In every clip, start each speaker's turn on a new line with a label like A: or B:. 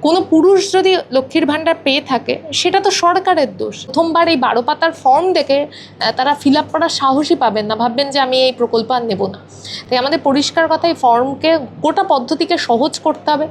A: কোনো পুরুষ যদি লক্ষ্মীর ভাণ্ডার পেয়ে থাকে সেটা তো সরকারের দোষ। প্রথমবার এই 12 পাতার ফর্ম দেখে তারা ফিল আপ করার সাহসই পাবেন না, ভাববেন যে আমি এই প্রকল্প আর নেব না। তাই আমাদের পরিষ্কার কথা, এই ফর্মকে গোটা পদ্ধতিকে সহজ করতে হবে।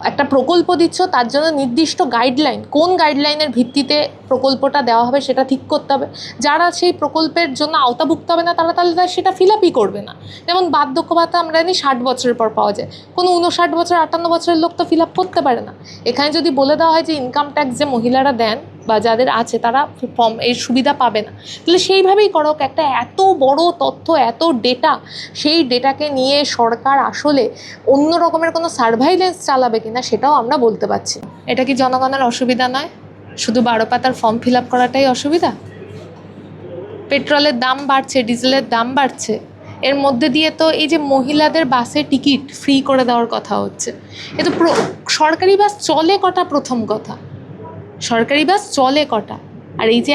A: একটা প্রকল্প দিচ্ছ, তার জন্য নির্দিষ্ট গাইডলাইন, কোন গাইডলাইনের ভিত্তিতে প্রকল্পটা দেওয়া হবে সেটা ঠিক করতে হবে। যারা সেই প্রকল্পের জন্য আওতাভুক্ত হবে না তারা তাহলে সেটা ফিল আপই করবে না। যেমন বার্ধক্য ভাতা আমরা জানি 60 বছরের পর পাওয়া যায়, কোনো 59 বছর 58 বছরের লোক তো ফিল আপ করতে পারে না। এখানে যদি বলে দেওয়া হয় যে ইনকাম ট্যাক্স যে মহিলারা দেন বা যাদের আছে তারা ফর্ম এর সুবিধা পাবে না, তাহলে সেইভাবেই করো। একটা এত বড় তথ্য, এত ডেটা, সেই ডেটাকে নিয়ে সরকার আসলে অন্য রকমের কোনো সার্ভাইলেন্স চালাবে কিনা সেটাও আমরা বলতে পারছি। এটা কি জনগণের অসুবিধা নয়? শুধু 12 পাতার ফর্ম ফিল আপ করাটাই অসুবিধা? পেট্রোলের দাম বাড়ছে, ডিজেলের দাম বাড়ছে, এর মধ্যে দিয়ে তো এই যে মহিলাদের বাসে টিকিট ফ্রি করে দেওয়ার কথা হচ্ছে, এ তো সরকারি বাস চলে কটা? প্রথম কথা, সরকারি বাস চলে কটা? আর এই যে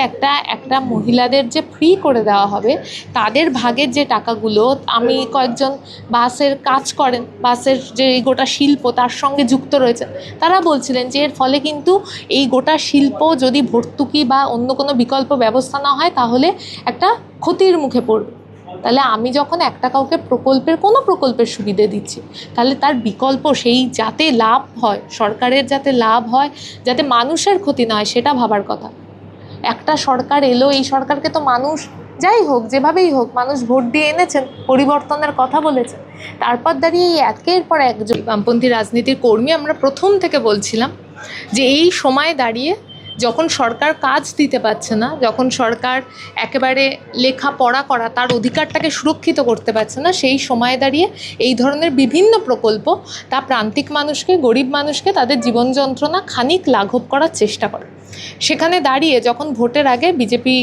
A: একটা মহিলাদের যে ফ্রি করে দেওয়া হবে, তাদের ভাগের যে টাকাগুলো, আমি কয়েকজন বাসের কাজ করেন, বাসের যে এই গোটা শিল্প তার সঙ্গে যুক্ত রয়েছে, তারা বলছিলেন যে এর ফলে কিন্তু এই গোটা শিল্প যদি ভর্তুকি বা অন্য কোনো বিকল্প ব্যবস্থা না হয় তাহলে একটা ক্ষতির মুখে পড়বে। তাহলে আমি যখন একটা কাউকে কোনো প্রকল্পের সুবিধে দিচ্ছি, তাহলে তার বিকল্প সেই যাতে লাভ হয়, সরকারের যাতে লাভ হয়, যাতে মানুষের ক্ষতি না হয়, সেটা ভাবার কথা। একটা সরকার এলো, এই সরকারকে তো মানুষ, যাই হোক যেভাবেই হোক, মানুষ ভোট দিয়ে এনেছেন, পরিবর্তনের কথা বলেছেন, তারপর দাঁড়িয়ে একের পর একজন বামপন্থী রাজনীতির কর্মী আমরা প্রথম থেকে বলছিলাম যে এই সময় দাঁড়িয়ে যখন সরকার কাজ দিতে পারছে না, যখন সরকার একেবারে লেখাপড়া করা তার অধিকারটাকে সুরক্ষিত করতে পারছে না, সেই সময় দাঁড়িয়ে এই ধরনের বিভিন্ন প্রকল্প তা প্রান্তিক মানুষকে, গরিব মানুষকে তাদের জীবন যন্ত্রণা খানিক লাঘব করার চেষ্টা করে। সেখানে দাঁড়িয়ে যখন ভোটের আগে বিজেপি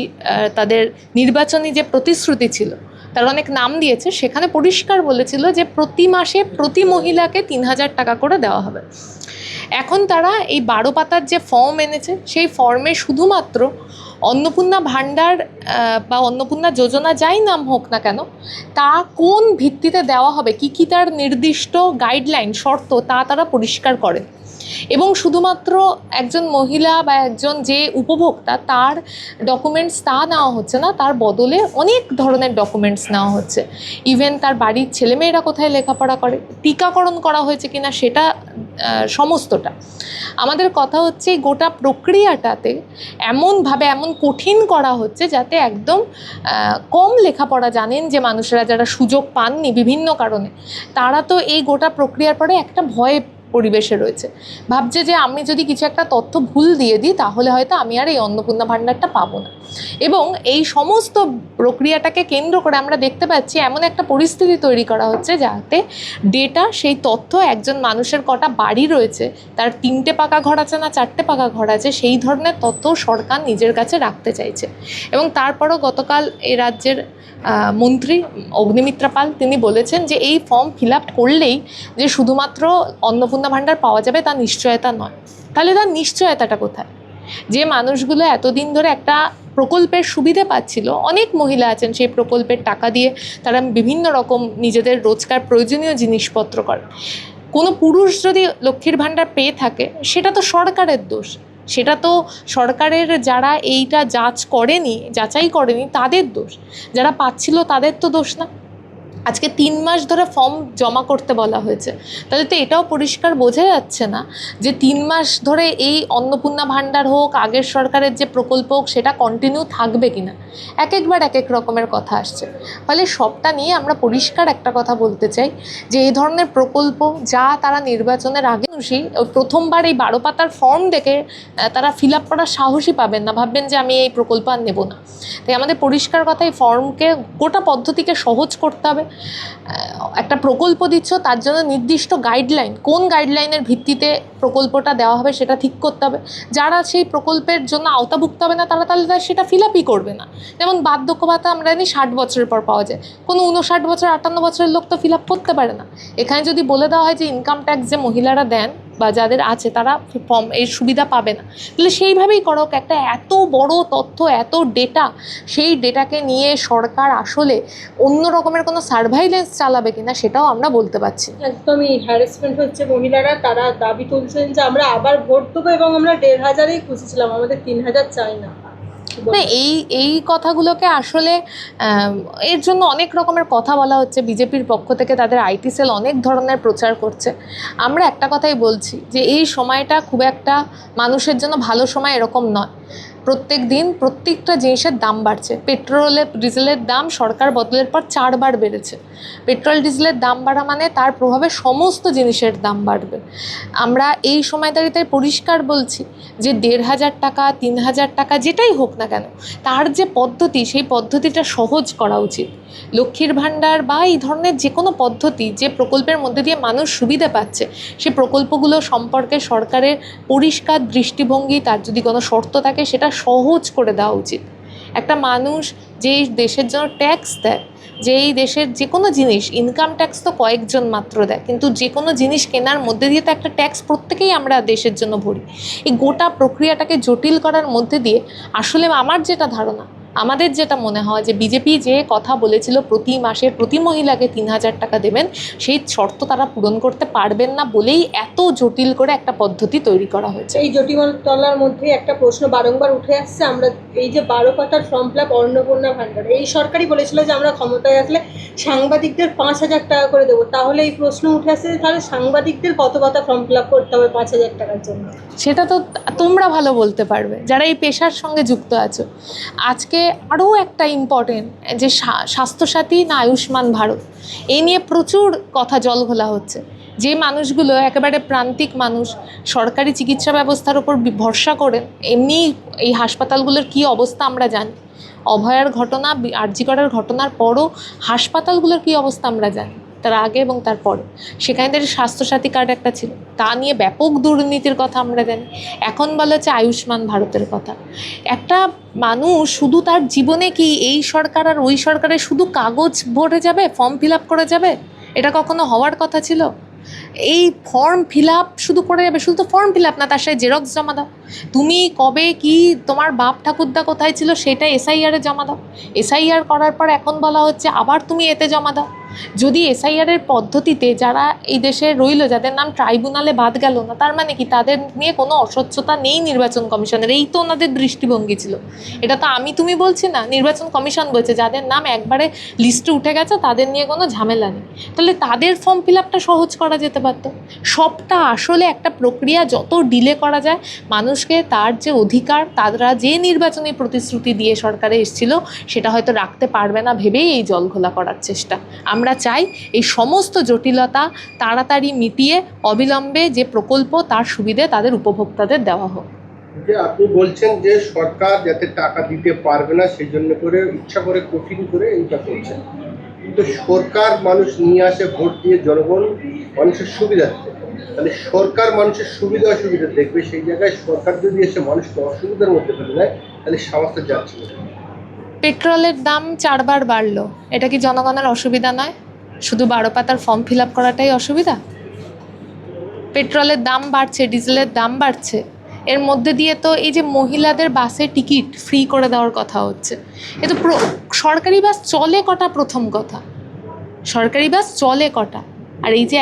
A: তাদের নির্বাচনী যে প্রতিশ্রুতি ছিল, তার অনেক নাম দিয়েছে, সেখানে পরিষ্কার বলেছিল যে প্রতি মাসে প্রতি মহিলাকে 3000 টাকা করে দেওয়া হবে। এখন তারা এই 12 পাতার যে ফর্ম এনেছে, সেই ফর্মে শুধুমাত্র অন্নপূর্ণা ভাণ্ডার বা অন্নপূর্ণা যোজনা যাই নাম হোক না কেন, তা কোন ভিত্তিতে দেওয়া হবে, কী তার নির্দিষ্ট গাইডলাইন, শর্ত, তা তারা পরিষ্কার করেন। এবং শুধুমাত্র একজন মহিলা বা একজন যে উপভোক্তা তার ডকুমেন্টস তা নেওয়া হচ্ছে না, তার বদলে অনেক ধরনের ডকুমেন্টস নেওয়া হচ্ছে। ইভেন তার বাড়ির ছেলেমেয়েরা কোথায় লেখাপড়া করে, টিকাকরণ করা হয়েছে কিনা সেটা, সমস্তটা। আমাদের কথা হচ্ছে গোটা প্রক্রিয়াটাতে এমনভাবে এমন কঠিন করা হচ্ছে যাতে একদম কম লেখাপড়া জানেন যে মানুষেরা, যারা সুযোগ পাননি বিভিন্ন কারণে, তারা তো এই গোটা প্রক্রিয়ার পরে একটা ভয় পরিবেশে রয়েছে, ভাবছে যে আমি যদি কিছু একটা তথ্য ভুল দিয়ে দিই তাহলে হয়তো আমি আর এই অন্নপূর্ণা ভাণ্ডারটা পাবো না। এবং এই সমস্ত প্রক্রিয়াটাকে কেন্দ্র করে আমরা দেখতে পাচ্ছি এমন একটা পরিস্থিতি তৈরি করা হচ্ছে যাতে ডেটা, সেই তথ্য, একজন মানুষের কটা বাড়ি রয়েছে, তার 3টে পাকা ঘর আছে না 4টে পাকা ঘর আছে, সেই ধরনের তথ্য সরকার নিজের কাছে রাখতে চাইছে। এবং তারপরও গতকাল এই রাজ্যের মন্ত্রী অগ্নিমিত্রা পাল তিনি বলেছেন যে এই ফর্ম ফিল আপ করলেই যে শুধুমাত্র অন্নপূর্ণা ভাণ্ডার পাওয়া যাবে তা নিশ্চয়তা নয়। তাহলে তার নিশ্চয়তাটা কোথায়? যে মানুষগুলো এতদিন ধরে একটা প্রকল্পের সুবিধে পাচ্ছিল, অনেক মহিলা আছেন সেই প্রকল্পের টাকা দিয়ে তারা বিভিন্ন রকম নিজেদের রোজকার প্রয়োজনীয় জিনিসপত্র করেন। কোনো পুরুষ যদি লক্ষ্মীর ভাণ্ডার পেয়ে থাকে সেটা তো সরকারের দোষ, সেটা তো সরকারের যারা এইটা যাচাই করেনি তাদের দোষ, যারা পাচ্ছিল তাদের তো দোষ না। আজকে 3 মাস ধরে ফর্ম জমা করতে বলা হয়েছে, তাহলে তো এটাও পরিষ্কার বোঝা যাচ্ছে না যে 3 মাস ধরে এই অন্নপূর্ণা ভাণ্ডার হোক, আগের সরকারের যে প্রকল্প হোক, সেটা কন্টিনিউ থাকবে কিনা। একবার এক এক রকমের কথা আসছে। ফলে সবটা নিয়ে আমরা পরিষ্কার একটা কথা বলতে চাই যে এই ধরনের প্রকল্প যা তারা নির্বাচনের আগে প্রথমবার এই 12 পাতার ফর্ম দেখে তারা ফিল আপ করার সাহসই পাবেন না, ভাববেন যে আমি এই প্রকল্প আর নেব না। তাই আমাদের পরিষ্কার কথা, এই ফর্মকে গোটা পদ্ধতিকে সহজ করতে হবে। একটা প্রকল্প দিচ্ছ, তার জন্য নির্দিষ্ট গাইডলাইন, কোন গাইডলাইনের ভিত্তিতে প্রকল্পটা দেওয়া হবে সেটা ঠিক করতে হবে। যারা সেই প্রকল্পের জন্য আওতাভুক্ত হবে না তারা তাহলে সেটা ফিল আপই করবে না। যেমন বার্ধক্য ভাতা আমরা জানি 60 বছরের পর পাওয়া যায়, কোনো 59 বছর 58 বছরের লোক তো ফিল আপ করতে পারে না। এখানে যদি বলে দেওয়া হয় যে ইনকাম ট্যাক্স যে মহিলারা দেন বা যাদের আছে তারা ফর্ম এর সুবিধা পাবে না। তাহলে সেইভাবেই করক। একটা এত বড় তথ্য, এত ডেটা, সেই ডেটাকে নিয়ে সরকার আসলে অন্য রকমের কোনো সার্ভাইলেন্স চালাবে কিনা সেটাও আমরা বলতে পারছি না।
B: একদমই হ্যারাসমেন্ট হচ্ছে। মহিলারা তারা দাবি তুলছেন যে আমরা আবার ভোট দেবো এবং আমরা 1500-ই খুশি ছিলাম, আমাদের 3000 চাই না।
A: না, এই কথাগুলোকে আসলে এর জন্য অনেক রকমের কথা বলা হচ্ছে। বিজেপির পক্ষ থেকে তাদের আইটি সেল অনেক ধরনের প্রচার করছে। আমরা একটা কথাই বলছি যে এই সময়টা খুব একটা মানুষের জন্য ভালো সময় এরকম নয়। প্রত্যেক দিন প্রত্যেকটা জিনিসের দাম বাড়ছে। পেট্রোলের ডিজেলের দাম সরকার বদলের পর 4 বার বেড়েছে। পেট্রোল ডিজেলের দাম বাড়া মানে তার প্রভাবে সমস্ত জিনিসের দাম বাড়বে। আমরা এই সময় দাঁড়িয়ে পরিষ্কার বলছি যে 1500 টাকা, 3000 টাকা যেটাই হোক না কেন, তার যে পদ্ধতি, সেই পদ্ধতিটা সহজ করা উচিত। লক্ষ্মীর ভাণ্ডার বা এই ধরনের যে কোনো পদ্ধতি, যে প্রকল্পের মধ্যে দিয়ে মানুষ সুবিধা পাচ্ছে, সে প্রকল্পগুলো সম্পর্কে সরকারের পরিষ্কার দৃষ্টিভঙ্গি, তার যদি কোনো শর্ত থাকে সেটা সহজ করে দেওয়া উচিত। একটা মানুষ যেই দেশের জন্য ট্যাক্স দেয়, যেই দেশের যে কোনো জিনিস, ইনকাম ট্যাক্স তো কয়েকজন মাত্র দেয়, কিন্তু যে কোনো জিনিস কেনার মধ্যে দিয়ে তো একটা ট্যাক্স প্রত্যেকেই আমরা দেশের জন্য ভরি। এই গোটা প্রক্রিয়াটাকে জটিল করার মধ্যে দিয়ে আসলে আমার যেটা ধারণা, আমাদের যেটা মনে হয় যে বিজেপি যে কথা বলেছিল প্রতি মাসে প্রতি মহিলাকে 3000 টাকা দেবেন, সেই শর্ত তারা পূরণ করতে পারবেন না বলেই এত জটিল করে একটা পদ্ধতি তৈরি করা হয়েছে।
B: এই জটিলতার মধ্যে একটা প্রশ্ন বারংবার উঠে আসছে, আমরা এই যে 12 পাতার ফর্ম ফিল আপ, অন্নপূর্ণা ভাণ্ডার, এই সরকারই বলেছিল যে আমরা ক্ষমতায় আসলে সাংবাদিকদের 5000 টাকা করে দেবো। তাহলে এই প্রশ্ন উঠে আসছে যে তাহলে সাংবাদিকদের কত পাতা ফর্ম ফিল আপ করতে হবে 5000 টাকার জন্য?
A: সেটা তো তোমরা ভালো বলতে পারবে যারা এই পেশার সঙ্গে যুক্ত আছো। আজকে আরও একটা ইম্পর্টেন্ট, যে স্বাস্থ্যসাথী না আয়ুষ্মান ভারত, এই নিয়ে প্রচুর কথা জল ঘোলা হচ্ছে। যে মানুষগুলো একেবারে প্রান্তিক মানুষ, সরকারি চিকিৎসা ব্যবস্থার উপর ভরসা করেন, এমনি এই হাসপাতালগুলোর কী অবস্থা আমরা জানি। অভয়ার ঘটনা, আরজি করার ঘটনার পরও হাসপাতালগুলোর কী অবস্থা আমরা জানি, তার আগে এবং তার পরে। সেখানে তাদের স্বাস্থ্যসাথী কার্ড একটা ছিল, তা নিয়ে ব্যাপক দুর্নীতির কথা আমরা জানি। এখন বলা হচ্ছে আয়ুষ্মান ভারতের কথা। একটা মানুষ শুধু তার জীবনে কি এই সরকার আর ওই সরকারের শুধু কাগজ ভরে যাবে, ফর্ম ফিল আপ করে যাবে? এটা কখনো হওয়ার কথা ছিল? এই ফর্ম ফিল আপ শুধু করে যাবে, শুধু তো ফর্ম ফিল আপ না, তার সাথে জেরক্স জমা দাও। তুমি কবে কি তোমার বাপ ঠাকুরদা কোথায় ছিল সেটা এসআইআরে জমা দাও। এসআইআর করার পর এখন বলা হচ্ছে আবার তুমি এতে জমা দাও। যদি এসআইআরের পদ্ধতিতে যারা এই দেশে রইল, যাদের নাম ট্রাইব্যুনালে বাদ গেল না, তার মানে কি তাদের নিয়ে কোনো অস্বচ্ছতা নেই নির্বাচন কমিশনের? এই তো ওনাদের দৃষ্টিভঙ্গি ছিল। এটা তো আমি তুমি বলছি না, নির্বাচন কমিশন বলছে যাদের নাম একবারে লিস্টে উঠে গেছে তাদের নিয়ে কোনো ঝামেলা নেই। তাহলে তাদের ফর্ম ফিল আপটা সহজ করা যেতে পারতো। সবটা আসলে একটা প্রক্রিয়া, যত ডিলে করা যায় মানুষকে তার যে অধিকার, তারা যে নির্বাচনী প্রতিশ্রুতি দিয়ে সরকারে এসেছিল সেটা হয়তো রাখতে পারবে না ভেবেই এই জলঘোলা করার চেষ্টা। আমরা চাই এই সমস্ত জটিলতা তাড়াতাড়ি মিটিয়ে অবিলম্বে যে প্রকল্প, তার সুবিধে তাদের উপভোক্তাদের দেওয়া হোক।
C: যে আপনি বলছেন যে সরকার যাতে টাকা দিতে পারবে না সেই জন্য করে ইচ্ছা করে কঠিন করে এইটা করছে, কিন্তু সরকার মানুষ নিয়ে আসে ভোট দিয়ে জনগণ মানুষের সুবিধা, তাহলে সরকার মানুষের সুবিধা অসুবিধা দেখবে। সেই জায়গায় সরকার যদি এসে মানুষকে অসুবিধার মধ্যে ফেলে নেয় তাহলে সামাজটা যাচ্ছে।
A: পেট্রোলের দাম 4 বার বাড়লো, এটা কি জনগণের অসুবিধা নয়? শুধু 12 পাতার ফর্ম ফিল আপ করাটাই অসুবিধা? পেট্রোলের দাম বাড়ছে, ডিজেলের দাম বাড়ছে, এর মধ্যে দিয়ে তো এই যে মহিলাদের বাসে টিকিট ফ্রি করে দেওয়ার কথা হচ্ছে। এ তো সরকারি বাস চলে কটা? প্রথম কথা, সরকারি বাস চলে কটা? আর এই যে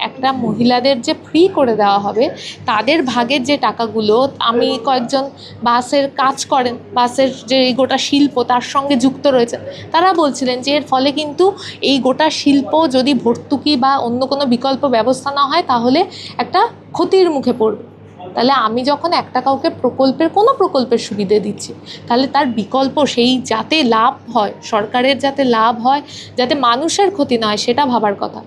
A: একটা মহিলাদের যে ফ্রি করে দেওয়া হবে, তাদের ভাগের যে টাকাগুলো, আমি কয়েকজন বাসের কাজ করেন, বাসের যে এই গোটা শিল্প তার সঙ্গে যুক্ত রয়েছে, তারা বলছিলেন যে এর ফলে কিন্তু এই গোটা শিল্প যদি ভর্তুকি বা অন্য কোনো বিকল্প ব্যবস্থা না হয় তাহলে একটা ক্ষতির মুখে পড়বে। তাহলে আমি যখন একটা কাউকে কোনো প্রকল্পের সুবিধে দিচ্ছি, তাহলে তার বিকল্প সেই যাতে লাভ হয়, সরকারের যাতে লাভ হয়, যাতে মানুষের ক্ষতি না হয়, সেটা ভাবার কথা।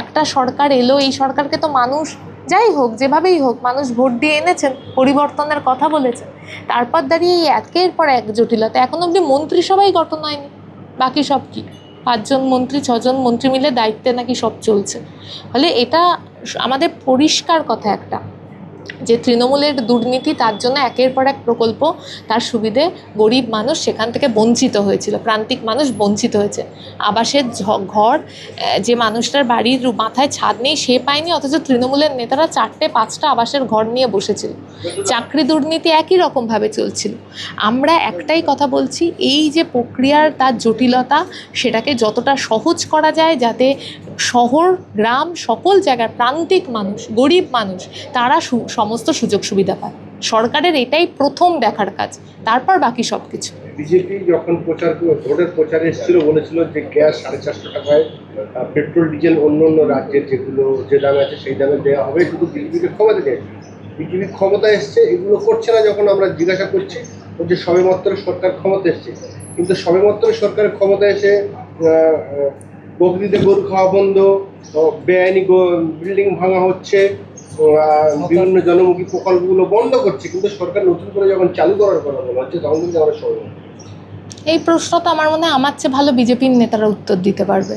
A: একটা সরকার এলো, এই সরকারকে তো মানুষ যাই হোক যেভাবেই হোক মানুষ ভোট দিয়ে এনেছেন, পরিবর্তনের কথা বলেছেন, তারপর দাঁড়িয়ে একের পর এক জটিলতা। এখন অবধি মন্ত্রিসভাই গঠন হয়নি, বাকি সব কি 5 জন মন্ত্রী 6 জন মন্ত্রী মিলে দায়িত্বে নাকি সব চলছে। ফলে এটা আমাদের পরিষ্কার কথা একটা, যে তৃণমূলের দুর্নীতি, তার জন্য একের পর এক প্রকল্প, তার সুবিধে গরিব মানুষ সেখান থেকে বঞ্চিত হয়েছিল, প্রান্তিক মানুষ বঞ্চিত হয়েছে। আবাসের ঘর, যে মানুষটার বাড়ির মাথায় ছাদ নেই সে পায়নি, অথচ তৃণমূলের নেতারা 4-5টা আবাসের ঘর নিয়ে বসেছিল। চাকরি দুর্নীতি একই রকমভাবে চলছিল। আমরা একটাই কথা বলছি, এই যে প্রক্রিয়ার তার জটিলতা, সেটাকে যতটা সহজ করা যায়, যাতে শহর গ্রাম সকল জায়গার প্রান্তিক মানুষ, গরিব মানুষ, তারা সমস্ত সুযোগ সুবিধা পায়। সরকারের এটাই প্রথম দেখার কাজ, তারপর বাকি সব কিছু।
C: বিজেপি যখন ভোটের প্রচারে এসেছিল বলেছিল যে গ্যাস 450 টাকায়, পেট্রোল ডিজেল অন্য অন্য রাজ্যের যেগুলো যে দামে আছে সেই দামে দেওয়া হবে, শুধু বিজেপিকে ক্ষমতা দেয়। বিজেপি ক্ষমতা এসছে, এগুলো করছে না। যখন আমরা জিজ্ঞাসা করছি যে সবেমাত্র সরকার ক্ষমতা এসছে, কিন্তু সবেমাত্র সরকারের ক্ষমতা এসে বকরিতে গরু খাওয়া বন্ধ, বেআইনি বিল্ডিং ভাঙা হচ্ছে, বিভিন্ন জনমুখী প্রকল্পগুলো বন্ধ করছে, কিন্তু সরকার নতুন করে যখন চালু করার কথা বলা হচ্ছে তখন কিন্তু আমরা সবাই
A: এই প্রশ্ন তো আমার মনে হয় আমার চেয়ে ভালো বিজেপির নেতারা উত্তর দিতে পারবে,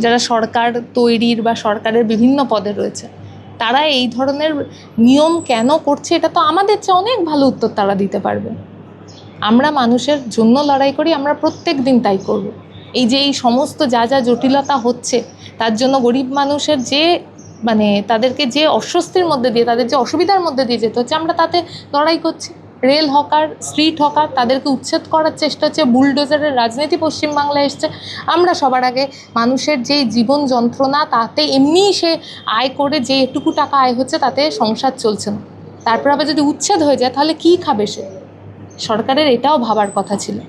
A: যারা সরকার তৈরির বা সরকারের বিভিন্ন পদে রয়েছে। তারা এই ধরনের নিয়ম কেন করছে এটা তো আমাদের চেয়ে অনেক ভালো উত্তর তারা দিতে পারবে। আমরা মানুষের জন্য লড়াই করি, আমরা প্রত্যেক দিন তাই করব। এই যে এই সমস্ত যা যা জটিলতা হচ্ছে, তার জন্য গরিব মানুষের যে তাদেরকে যে অস্বস্তির মধ্যে দিয়ে, তাদের যে অসুবিধার মধ্যে দিয়ে যেতে হচ্ছে, আমরা তাতে লড়াই করছি। রেল হকার, স্ট্রিট হকার, তাদেরকে উচ্ছেদ করার চেষ্টা হচ্ছে, বুলডোজারের রাজনীতি পশ্চিমবাংলায় এসছে। আমরা সবার আগে মানুষের যে জীবন যন্ত্রণা, তাতে এমনিই সে আয় করে যে এটুকু টাকা আয় হচ্ছে তাতে সংসার চলছে না, তারপর আবার যদি উচ্ছেদ হয়ে যায় তাহলে কী খাবে সে? সরকারের এটাও ভাবার কথা ছিল।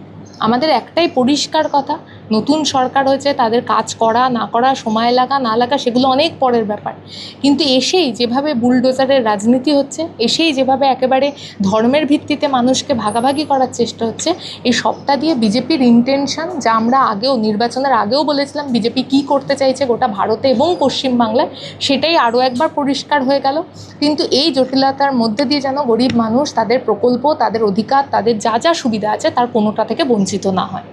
A: আমাদের একটাই পরিষ্কার কথা, নতুন সরকার হয়েছে, তাদের কাজ করা না করা, সময় লাগা না লাগা সেগুলো অনেক পরের ব্যাপার, কিন্তু এসেই যেভাবে বুলডোজারের রাজনীতি হচ্ছে, এসেই যেভাবে একেবারে ধর্মের ভিত্তিতে মানুষকে ভাগাভাগি করার চেষ্টা হচ্ছে, এই সবটা দিয়ে বিজেপির ইন্টেনশন, যা আমরা আগেও নির্বাচনের আগেও বলেছিলাম বিজেপি কী করতে চাইছে গোটা ভারতে এবং পশ্চিমবাংলায়, সেটাই আরও একবার পরিষ্কার হয়ে গেল। কিন্তু এই জটিলতার মধ্যে দিয়ে যেন গরিব মানুষ তাদের প্রকল্প, তাদের অধিকার, তাদের যা যা সুবিধা আছে তার কোনোটা থেকে বঞ্চিত না হয়।